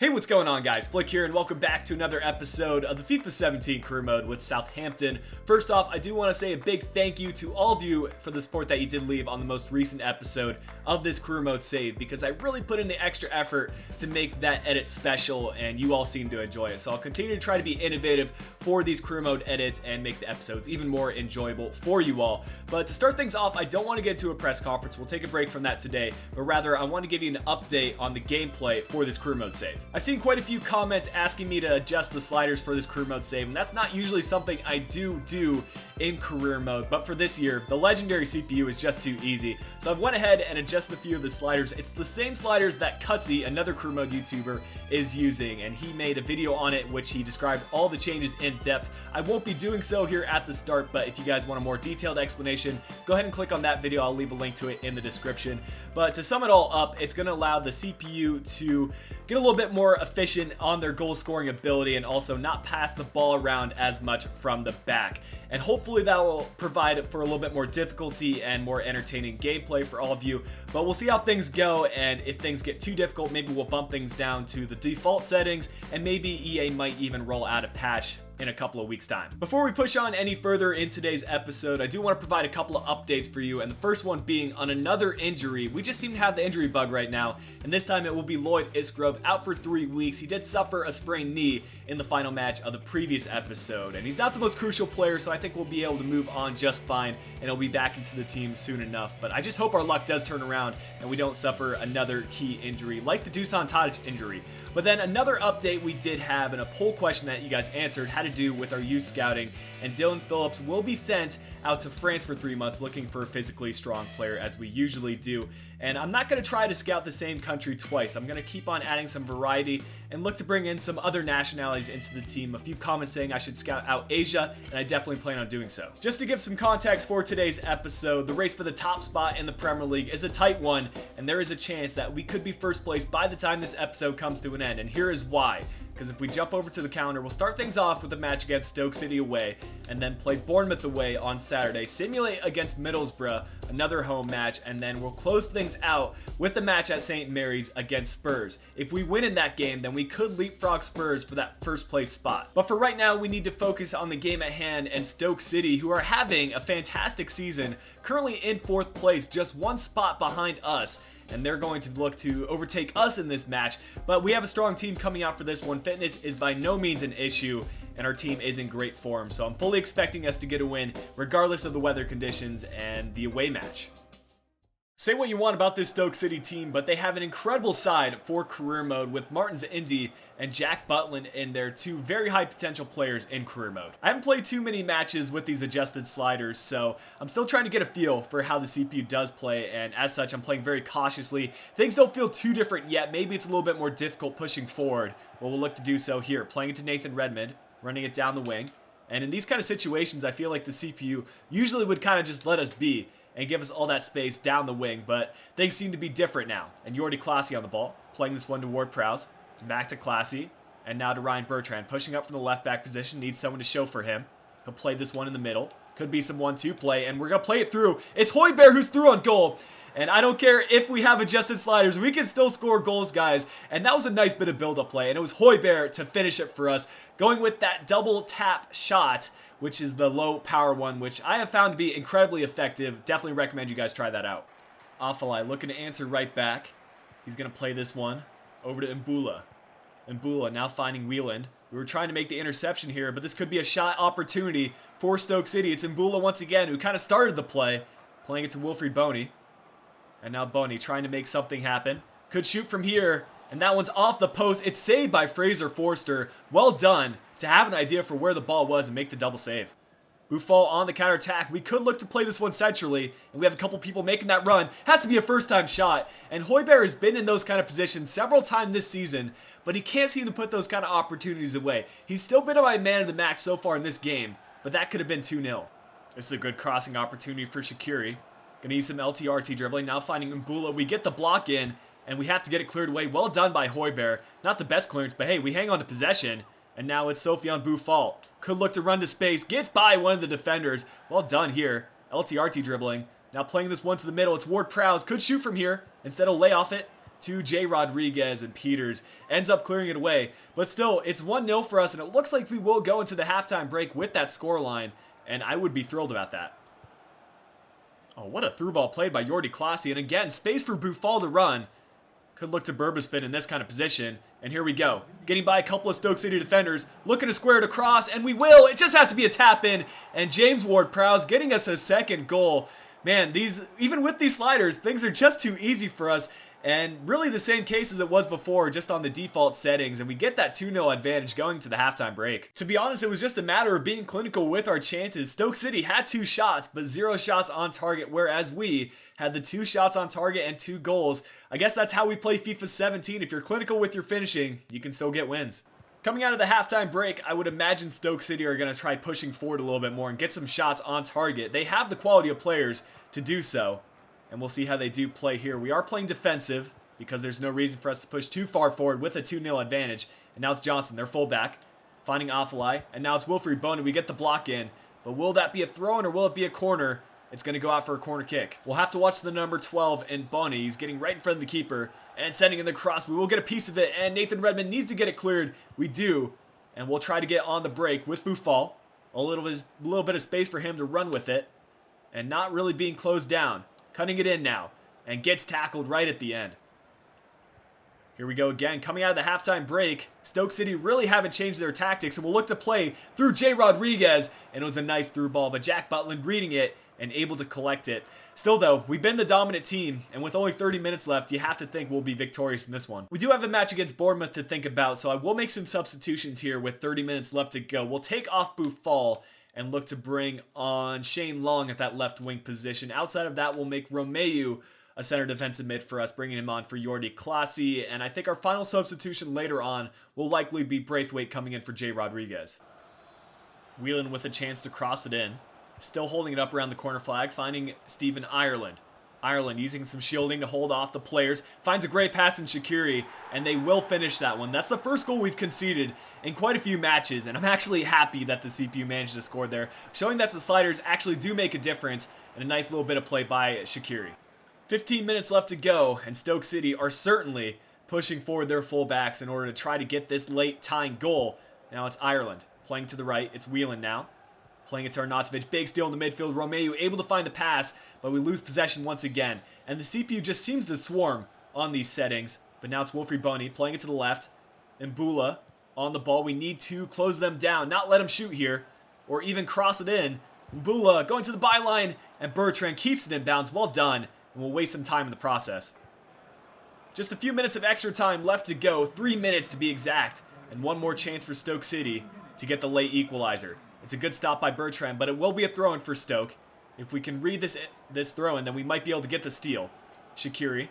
Hey, what's going on, guys? Flick here, and welcome back to another episode of the FIFA 17 career mode with Southampton. First off, I do want to say a big thank you to all of you for the support that you did leave on the most recent episode of this career mode save, because I really put in the extra effort to make that edit special, and you all seem to enjoy it. So I'll continue to try to be innovative for these career mode edits and make the episodes even more enjoyable for you all. But to start things off, I don't want to get into a press conference. We'll take a break from that today, but rather I want to give you an update on the gameplay for this career mode save. I've seen quite a few comments asking me to adjust the sliders for this career mode save, and that's not usually something I do in career mode, but for this year, the legendary CPU is just too easy. So I've went ahead and adjusted a few of the sliders. It's the same sliders that Cozi, another career mode YouTuber, is using, and he made a video on it which he described all the changes in depth. I won't be doing so here at the start, but if you guys want a more detailed explanation, go ahead and click on that video. I'll leave a link to it in the description. But to sum it all up, it's going to allow the CPU to get a little bit more efficient on their goal scoring ability and also not pass the ball around as much from the back. And hopefully that will provide for a little bit more difficulty and more entertaining gameplay for all of you. But we'll see how things go, and if things get too difficult, maybe we'll bump things down to the default settings, and maybe EA might even roll out a patch in a couple of weeks' time. Before we push on any further in today's episode, I do want to provide a couple of updates for you, and the first one being on another injury. We just seem to have the injury bug right now, and this time it will be Lloyd Isgrove out for 3 weeks. He did suffer a sprained knee in the final match of the previous episode, and he's not the most crucial player, so I think we'll be able to move on just fine, and he'll be back into the team soon enough. But I just hope our luck does turn around and we don't suffer another key injury like the Dusan Tadic injury. But then another update we did have, and a poll question that you guys answered, had to do with our youth scouting, and Dylan Phillips will be sent out to France for 3 months looking for a physically strong player, as we usually do. And I'm not going to try to scout the same country twice. I'm going to keep on adding some variety and look to bring in some other nationalities into the team. A few comments saying I should scout out Asia, and I definitely plan on doing so. Just to give some context for today's episode, the race for the top spot in the Premier League is a tight one, and there is a chance that we could be first place by the time this episode comes to an end, and here is why. Because if we jump over to the calendar, we'll start things off with a match against Stoke City away, and then play Bournemouth away on Saturday, simulate against Middlesbrough, another home match, and then we'll close things out with the match at St. Mary's against Spurs. If we win in that game, then we could leapfrog Spurs for that first place spot. But for right now, we need to focus on the game at hand and Stoke City, who are having a fantastic season, currently in 4th place, just 1 spot behind us. And they're going to look to overtake us in this match, but we have a strong team coming out for this one. Fitness is by no means an issue, and our team is in great form, so I'm fully expecting us to get a win regardless of the weather conditions and the away match. Say what you want about this Stoke City team, but they have an incredible side for career mode with Martins Indy and Jack Butland in there, 2 very high potential players in career mode. I haven't played too many matches with these adjusted sliders, so I'm still trying to get a feel for how the CPU does play, and as such, I'm playing very cautiously. Things don't feel too different yet. Maybe it's a little bit more difficult pushing forward. Well, we'll look to do so here, playing it to Nathan Redmond, running it down the wing. And in these kind of situations, I feel like the CPU usually would kind of just let us be and give us all that space down the wing, but things seem to be different now. And Jordi Classy on the ball, playing this one to Ward Prowse, back to Classy, and now to Ryan Bertrand, pushing up from the left back position, needs someone to show for him. He'll play this one in the middle, could be some 1-2 play, and we're going to play it through. It's Højbjerg who's through on goal, and I don't care if we have adjusted sliders, we can still score goals, guys, and that was a nice bit of build-up play, and it was Højbjerg to finish it for us, going with that double tap shot, which is the low power one, which I have found to be incredibly effective. Definitely recommend you guys try that out. Afellay looking to answer right back. He's going to play this one over to Mbula. Mbula now finding Wieland. We were trying to make the interception here, but this could be a shot opportunity for Stoke City. It's Mbula once again, who kind of started the play, playing it to Wilfried Boney. And now Boney trying to make something happen. Could shoot from here, and that one's off the post. It's saved by Fraser Forster. Well done to have an idea for where the ball was and make the double save. Buffon on the counterattack. We could look to play this one centrally, and we have a couple people making that run. Has to be a first-time shot, and Højbjerg has been in those kind of positions several times this season, but he can't seem to put those kind of opportunities away. He's still been my man of the match so far in this game, but that could have been 2-0. This is a good crossing opportunity for Shaqiri. Gonna need some LTRT dribbling. Now finding Mbula. We get the block in, and we have to get it cleared away. Well done by Højbjerg. Not the best clearance, but hey, we hang on to possession. And now it's Sofiane Buffon. Could look to run to space. Gets by one of the defenders. Well done here. LTRT dribbling. Now playing this one to the middle. It's Ward Prowse. Could shoot from here. Instead of lay off it to J. Rodriguez, and Peters ends up clearing it away. But still, it's 1-0 for us, and it looks like we will go into the halftime break with that scoreline, and I would be thrilled about that. Oh, what a through ball played by Jordi Claessi, and again, space for Buffal to run. Could look to Burbuspin in this kind of position, and here we go. Getting by a couple of Stoke City defenders, looking to square it across, and we will. It just has to be a tap in, and James Ward-Prowse getting us a second goal. Man, even with these sliders, things are just too easy for us, and really the same case as it was before, just on the default settings, and we get that 2-0 advantage going to the halftime break. To be honest, it was just a matter of being clinical with our chances. Stoke City had 2 shots, but 0 shots on target, whereas we had the 2 shots on target and 2 goals. I guess that's how we play FIFA 17. If you're clinical with your finishing, you can still get wins. Coming out of the halftime break, I would imagine Stoke City are going to try pushing forward a little bit more and get some shots on target. They have the quality of players to do so, and we'll see how they do play here. We are playing defensive because there's no reason for us to push too far forward with a 2-0 advantage. And now it's Johnson, their fullback, finding Afellay, and now it's Wilfried Bony. We get the block in, but will that be a throw-in or will it be a corner? It's going to go out for a corner kick. We'll have to watch the number 12 and Bony. He's getting right in front of the keeper and sending in the cross. We will get a piece of it, and Nathan Redmond needs to get it cleared. We do, and we'll try to get on the break with Buffal. A little bit of space for him to run with it, and not really being closed down. Cutting it in now, and gets tackled right at the end. Here we go again, coming out of the halftime break. Stoke City really haven't changed their tactics, and will look to play through J. Rodriguez, and it was a nice through ball, but Jack Butland reading it and able to collect it. Still though, we've been the dominant team, and with only 30 minutes left, you have to think we'll be victorious in this one. We do have a match against Bournemouth to think about, so I will make some substitutions here with 30 minutes left to go. We'll take off Buffal and look to bring on Shane Long at that left wing position. Outside of that, we'll make Romeu a center defensive mid for us, bringing him on for Jordi Claessi, and I think our final substitution later on will likely be Braithwaite coming in for J. Rodriguez. Whelan with a chance to cross it in. Still holding it up around the corner flag, finding Stephen Ireland. Ireland using some shielding to hold off the players. Finds a great pass in Shaqiri, and they will finish that one. That's the first goal we've conceded in quite a few matches, and I'm actually happy that the CPU managed to score there, showing that the sliders actually do make a difference, and a nice little bit of play by Shaqiri. 15 minutes left to go, and Stoke City are certainly pushing forward their fullbacks in order to try to get this late tying goal. Now it's Ireland playing to the right. It's Whelan now. Playing it to Arnautovic. Big steal in the midfield. Romeu able to find the pass, but we lose possession once again. And the CPU just seems to swarm on these settings. But now it's Wilfried Bony playing it to the left. Mbula on the ball. We need to close them down. Not let them shoot here, or even cross it in. Mbula going to the byline, and Bertrand keeps it in bounds. Well done. And we'll waste some time in the process. Just a few minutes of extra time left to go. 3 minutes to be exact. And one more chance for Stoke City to get the late equalizer. It's a good stop by Bertrand, but it will be a throw-in for Stoke. If we can read this throw-in, then we might be able to get the steal. Shaqiri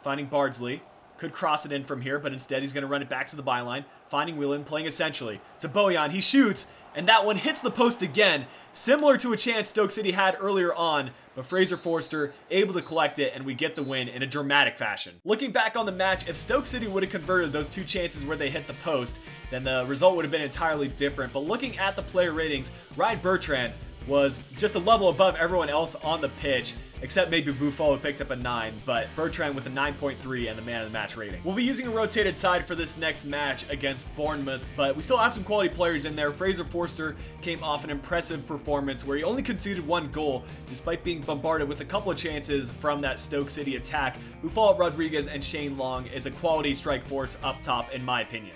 finding Bardsley. Could cross it in from here, but instead he's going to run it back to the byline. Finding Whelan, playing essentially to Bojan. He shoots, and that one hits the post again. Similar to a chance Stoke City had earlier on, but Fraser Forster able to collect it, and we get the win in a dramatic fashion. Looking back on the match, if Stoke City would have converted those 2 chances where they hit the post, then the result would have been entirely different. But looking at the player ratings, Ryan Bertrand was just a level above everyone else on the pitch, except maybe Buffal, who picked up a 9, but Bertrand with a 9.3 and the man of the match rating. We'll be using a rotated side for this next match against Bournemouth, but we still have some quality players in there. Fraser Forster came off an impressive performance where he only conceded 1 goal, despite being bombarded with a couple of chances from that Stoke City attack. Buffal, Rodriguez, and Shane Long is a quality strike force up top, in my opinion.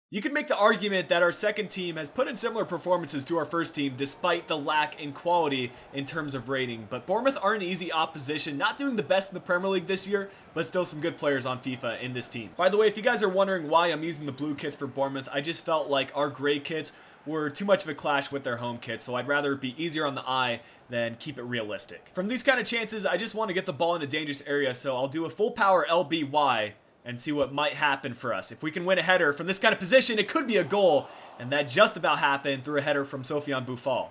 You could make the argument that our second team has put in similar performances to our first team despite the lack in quality in terms of rating, but Bournemouth are an easy opposition, not doing the best in the Premier League this year, but still some good players on FIFA in this team. By the way, if you guys are wondering why I'm using the blue kits for Bournemouth, I just felt like our gray kits were too much of a clash with their home kits, so I'd rather it be easier on the eye than keep it realistic. From these kind of chances, I just want to get the ball in a dangerous area, so I'll do a full power LBY and see what might happen for us. If we can win a header from this kind of position, it could be a goal, and that just about happened through a header from Sofiane Buffal.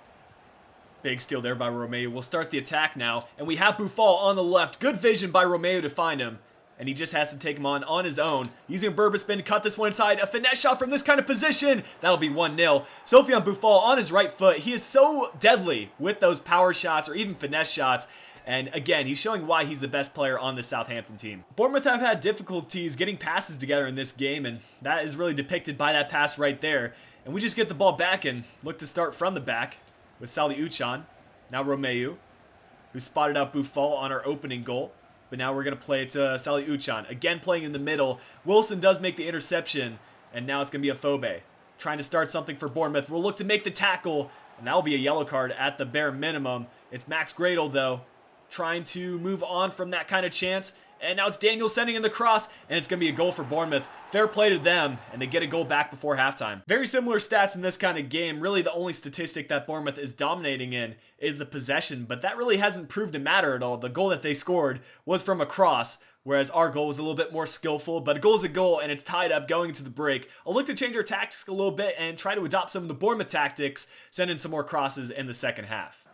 Big steal there by Romeu. We'll start the attack now, and we have Buffal on the left. Good vision by Romeu to find him, and he just has to take him on his own. Using a Burbuspin to cut this one inside. A finesse shot from this kind of position. That'll be 1-0. Sofiane Buffal on his right foot. He is so deadly with those power shots or even finesse shots. And again, he's showing why he's the best player on the Southampton team. Bournemouth have had difficulties getting passes together in this game, and that is really depicted by that pass right there. And we just get the ball back and look to start from the back with Salih Uçan. Now Romeu, who spotted out Buffon on our opening goal. But now we're going to play it to Salih Uçan. Again playing in the middle. Wilson does make the interception, and now it's going to be Afobe trying to start something for Bournemouth. We'll look to make the tackle, and that will be a yellow card at the bare minimum. It's Max Gradel, though, trying to move on from that kind of chance. And now it's Daniel sending in the cross, and it's going to be a goal for Bournemouth. Fair play to them, and they get a goal back before halftime. Very similar stats in this kind of game. Really, the only statistic that Bournemouth is dominating in is the possession, but that really hasn't proved to matter at all. The goal that they scored was from a cross, whereas our goal was a little bit more skillful, but a goal is a goal, and it's tied up going into the break. I'll look to change our tactics a little bit and try to adopt some of the Bournemouth tactics, send in some more crosses in the second half.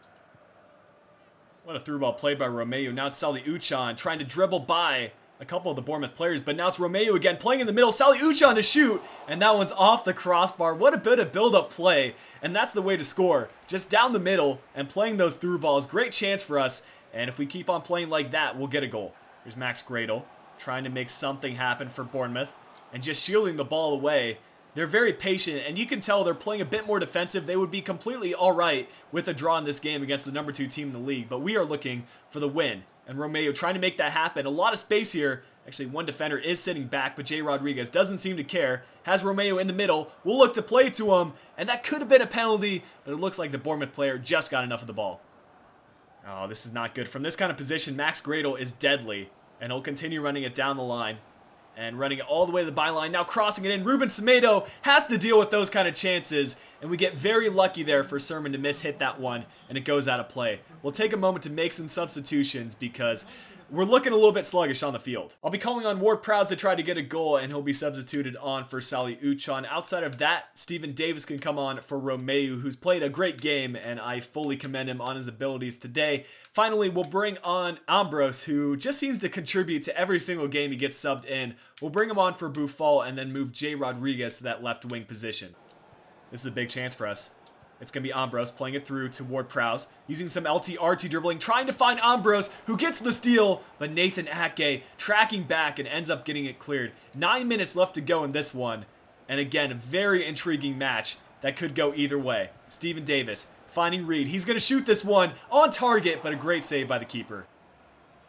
What a through ball played by Romeu. Now it's Salih Uçan trying to dribble by a couple of the Bournemouth players, but now it's Romeu again playing in the middle. Salih Uçan to shoot, and that one's off the crossbar. What a bit of build-up play, and that's the way to score. Just down the middle and playing those through balls. Great chance for us, and if we keep on playing like that, we'll get a goal. Here's Max Gradel trying to make something happen for Bournemouth and just shielding the ball away. They're very patient, and you can tell they're playing a bit more defensive. They would be completely all right with a draw in this game against the number 2 team in the league, but we are looking for the win. And Romeu trying to make that happen. A lot of space here. Actually, one defender is sitting back, but Jay Rodriguez doesn't seem to care. Has Romeu in the middle. We'll look to play to him, and that could have been a penalty, but it looks like the Bournemouth player just got enough of the ball. Oh, this is not good. From this kind of position, Max Gradel is deadly, and he'll continue running it down the line. And running it all the way to the byline, now crossing it in. Ruben Semedo has to deal with those kind of chances, and we get very lucky there for Sermon to miss-hit that one, and it goes out of play. We'll take a moment to make some substitutions because we're looking a little bit sluggish on the field. I'll be calling on Ward-Prowse to try to get a goal, and he'll be substituted on for Salih Uçan. Outside of that, Stephen Davis can come on for Romeu, who's played a great game, and I fully commend him on his abilities today. Finally, we'll bring on Ambrose, who just seems to contribute to every single game he gets subbed in. We'll bring him on for Buffon and then move Jay Rodriguez to that left wing position. This is a big chance for us. It's going to be Ambrose playing it through to Ward-Prowse, using some LT-RT dribbling, trying to find Ambrose, who gets the steal, but Nathan Atke tracking back and ends up getting it cleared. 9 minutes left to go in this one, and again, a very intriguing match that could go either way. Stephen Davis finding Reed. He's going to shoot this one on target, but a great save by the keeper.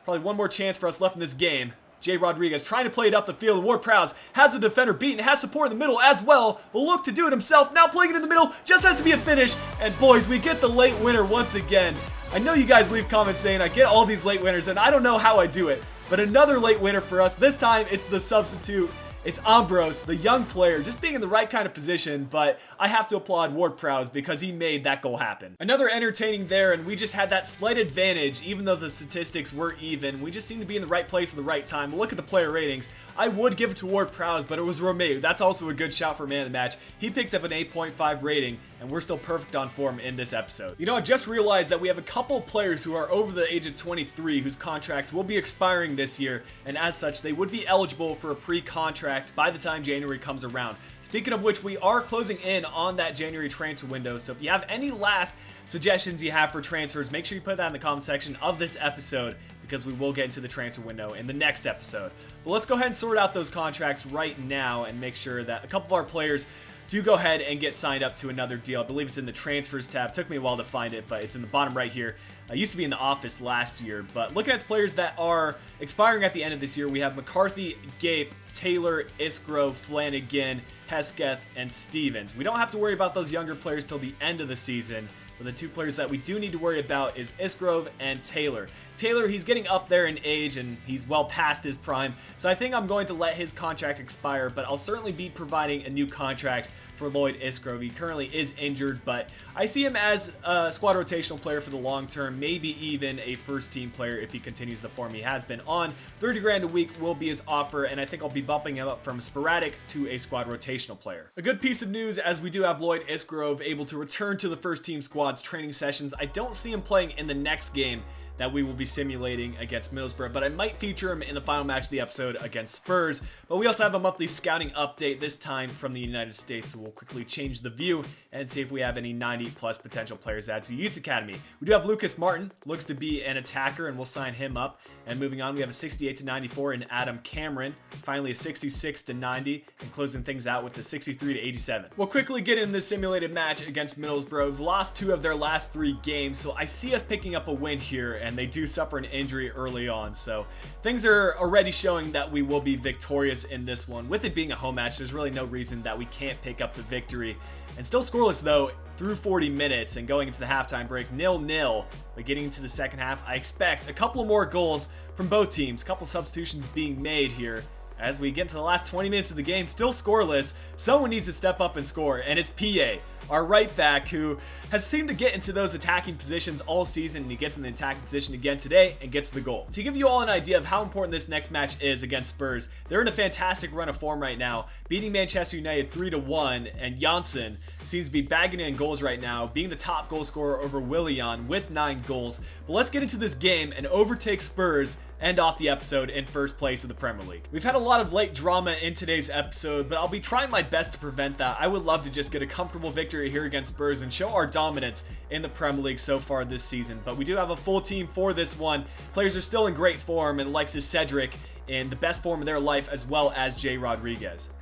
Probably one more chance for us left in this game. Jay Rodriguez trying to play it up the field. Ward-Prowse has the defender beaten, has support in the middle as well. Will look to do it himself. Now playing it in the middle, just has to be a finish. And boys, we get the late winner once again. I know you guys leave comments saying I get all these late winners, and I don't know how I do it. But another late winner for us. This time, it's the substitute. It's Ambrose, the young player, just being in the right kind of position, but I have to applaud Ward-Prowse because he made that goal happen. Another entertaining there, and we just had that slight advantage, even though the statistics were even. We just seemed to be in the right place at the right time. Look at the player ratings. I would give it to Ward-Prowse, but it was Romeu. That's also a good shout for man of the match. He picked up an 8.5 rating, and we're still perfect on form in this episode. You know, I just realized that we have a couple of players who are over the age of 23 whose contracts will be expiring this year, and as such, they would be eligible for a pre-contract by the time January comes around. Speaking of which, we are closing in on that January transfer window, so if you have any last suggestions you have for transfers, make sure you put that in the comment section of this episode, because we will get into the transfer window in the next episode. But let's go ahead and sort out those contracts right now and make sure that a couple of our players do go ahead and get signed up to another deal. I believe it's in the transfers tab. Took me a while to find it, but it's in the bottom right here. I used to be in the office last year, but looking at the players that are expiring at the end of this year, we have McCarthy, Gape, Taylor, Isgrove, Flanagan, Hesketh, and Stevens. We don't have to worry about those younger players till the end of the season, but the two players that we do need to worry about is Isgrove and Taylor. Taylor, he's getting up there in age and he's well past his prime, so I think I'm going to let his contract expire, but I'll certainly be providing a new contract for Lloyd Isgrove. He currently is injured, but I see him as a squad rotational player for the long term, maybe even a first team player if he continues the form he has been on. 30 grand a week will be his offer, and I think I'll be bumping him up from sporadic to a squad rotational player. A good piece of news, as we do have Lloyd Isgrove able to return to the first team squad's training sessions. I don't see him playing in the next game that we will be simulating against Middlesbrough, but I might feature him in the final match of the episode against Spurs. But we also have a monthly scouting update, this time from the United States, so we'll quickly change the view and see if we have any 90+ potential players added to Youth Academy. We do have Lucas Martin, looks to be an attacker, and we'll sign him up. And moving on, we have a 68-94 in Adam Cameron, finally a 66-90, and closing things out with the 63-87. We'll quickly get in this simulated match against Middlesbrough. We've lost 2 of their last 3 games, so I see us picking up a win here, and they do suffer an injury early on, so things are already showing that we will be victorious in this one. With it being a home match, there's really no reason that we can't pick up the victory. And still scoreless though through 40 minutes and going into the halftime break 0-0. But getting into the second half, I expect a couple more goals from both teams, a couple substitutions being made here. As we get into the last 20 minutes of the game, still scoreless, someone needs to step up and score, and it's PA, our right back, who has seemed to get into those attacking positions all season, and he gets in the attacking position again today and gets the goal. To give you all an idea of how important this next match is against Spurs, they're in a fantastic run of form right now, beating Manchester United 3-1, and Janssen seems to be bagging in goals right now, being the top goal scorer over Willian with 9 goals. But let's get into this game and overtake Spurs, end off the episode in first place of the Premier League. We've had a lot of late drama in today's episode, but I'll be trying my best to prevent that. I would love to just get a comfortable victory here against Spurs and show our dominance in the Premier League so far this season. But we do have a full team for this one. Players are still in great form, and likes is Cedric in the best form of their life, as well as Jay Rodriguez.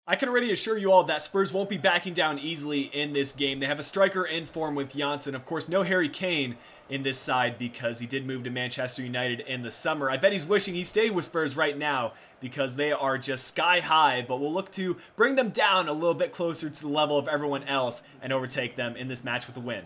I can already assure you all that Spurs won't be backing down easily in this game. They have a striker in form with Janssen. Of course, no Harry Kane in this side because he did move to Manchester United in the summer. I bet he's wishing he stayed with Spurs right now because they are just sky high, but we'll look to bring them down a little bit closer to the level of everyone else and overtake them in this match with a win.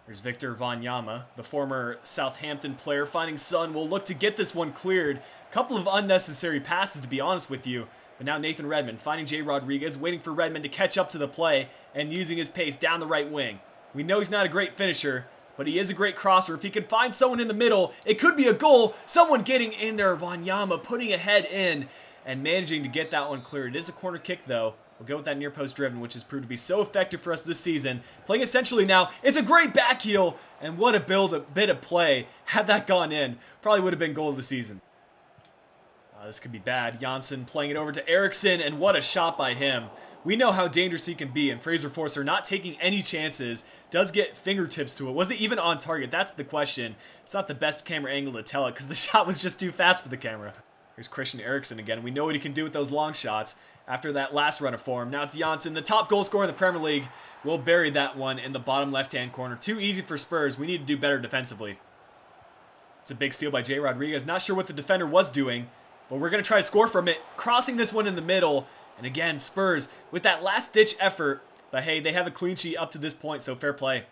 There's Victor Wanyama, the former Southampton player, finding Son. Will look to get this one cleared. A couple of unnecessary passes, to be honest with you. But now Nathan Redmond finding Jay Rodriguez, waiting for Redmond to catch up to the play and using his pace down the right wing. We know he's not a great finisher, but he is a great crosser. If he can find someone in the middle, it could be a goal. Someone getting in there. Wanyama putting a head in and managing to get that one cleared. It is a corner kick though. We'll go with that near post driven, which has proved to be so effective for us this season. Playing essentially now, it's a great back heel, and what a bit of play. Had that gone in, probably would have been goal of the season. This could be bad. Janssen playing it over to Eriksson, and what a shot by him. We know how dangerous he can be, and Fraser Forster not taking any chances, does get fingertips to it. Was it even on target? That's the question. It's not the best camera angle to tell it, because the shot was just too fast for the camera. Here's Christian Eriksen again. We know what he can do with those long shots after that last run of form. Now it's Janssen, the top goal scorer in the Premier League. We'll bury that one in the bottom left-hand corner. Too easy for Spurs. We need to do better defensively. It's a big steal by Jay Rodriguez. Not sure what the defender was doing, but we're going to try to score from it. Crossing this one in the middle. And again, Spurs with that last-ditch effort. But hey, they have a clean sheet up to this point, so fair play.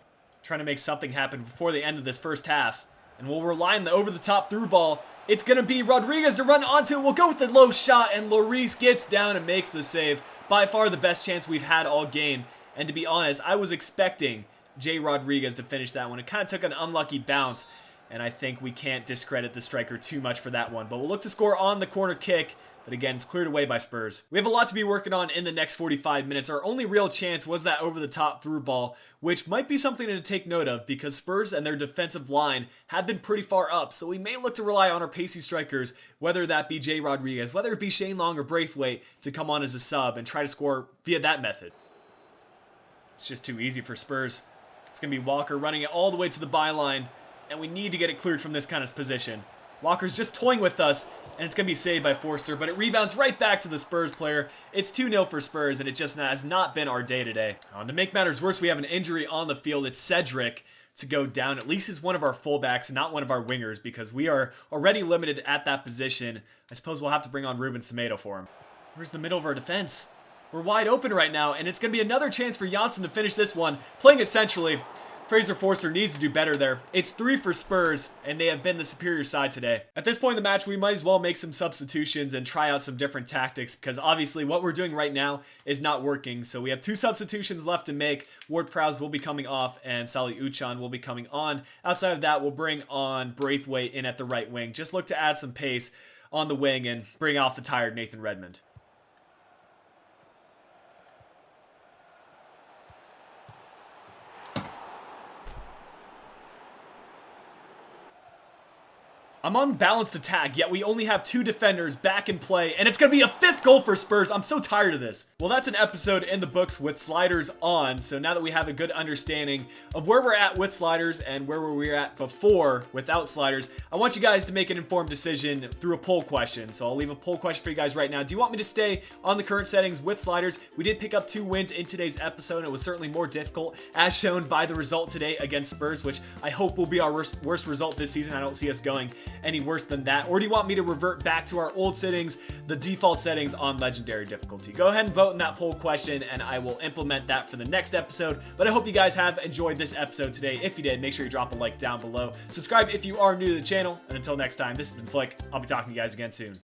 Trying to make something happen before the end of this first half. And we'll rely on the over-the-top through ball. It's going to be Rodriguez to run onto it. We'll go with the low shot, and Lloris gets down and makes the save. By far the best chance we've had all game. And to be honest, I was expecting Jay Rodriguez to finish that one. It kind of took an unlucky bounce. And I think we can't discredit the striker too much for that one. But we'll look to score on the corner kick. But again, it's cleared away by Spurs. We have a lot to be working on in the next 45 minutes. Our only real chance was that over-the-top through ball, which might be something to take note of because Spurs and their defensive line have been pretty far up. So we may look to rely on our pacey strikers, whether that be Jay Rodriguez, whether it be Shane Long or Braithwaite, to come on as a sub and try to score via that method. It's just too easy for Spurs. It's going to be Walker running it all the way to the byline. And we need to get it cleared from this kind of position. Walker's just toying with us, and it's going to be saved by Forster, but it rebounds right back to the Spurs player. It's 2-0 for Spurs, and it just has not been our day today. To make matters worse, we have an injury on the field. It's Cedric to go down. At least he's one of our fullbacks, not one of our wingers, because we are already limited at that position. I suppose we'll have to bring on Ruben Semedo for him. Where's the middle of our defense? We're wide open right now, and it's going to be another chance for Janssen to finish this one, playing it centrally. Fraser Forster needs to do better there. It's 3 for Spurs, and they have been the superior side today. At this point in the match, we might as well make some substitutions and try out some different tactics, because obviously what we're doing right now is not working. So we have 2 substitutions left to make. Ward-Prowse will be coming off, and Salih Uchan will be coming on. Outside of that, we'll bring on Braithwaite in at the right wing. Just look to add some pace on the wing and bring off the tired Nathan Redmond. I'm on balanced attack, yet we only have 2 defenders back in play, and it's going to be a 5th goal for Spurs. I'm so tired of this. Well, that's an episode in the books with sliders on, so now that we have a good understanding of where we're at with sliders and where we were at before without sliders, I want you guys to make an informed decision through a poll question. So I'll leave a poll question for you guys right now. Do you want me to stay on the current settings with sliders? We did pick up 2 wins in today's episode, and it was certainly more difficult, as shown by the result today against Spurs, which I hope will be our worst result this season. I don't see us going any worse than that. Or do you want me to revert back to our old settings, the default settings on legendary difficulty? Go ahead and vote in that poll question, and I will implement that for the next episode. But I hope you guys have enjoyed this episode today. If you did, make sure you drop a like down below. Subscribe if you are new to the channel, and until next time, this has been Flick. I'll be talking to you guys again soon.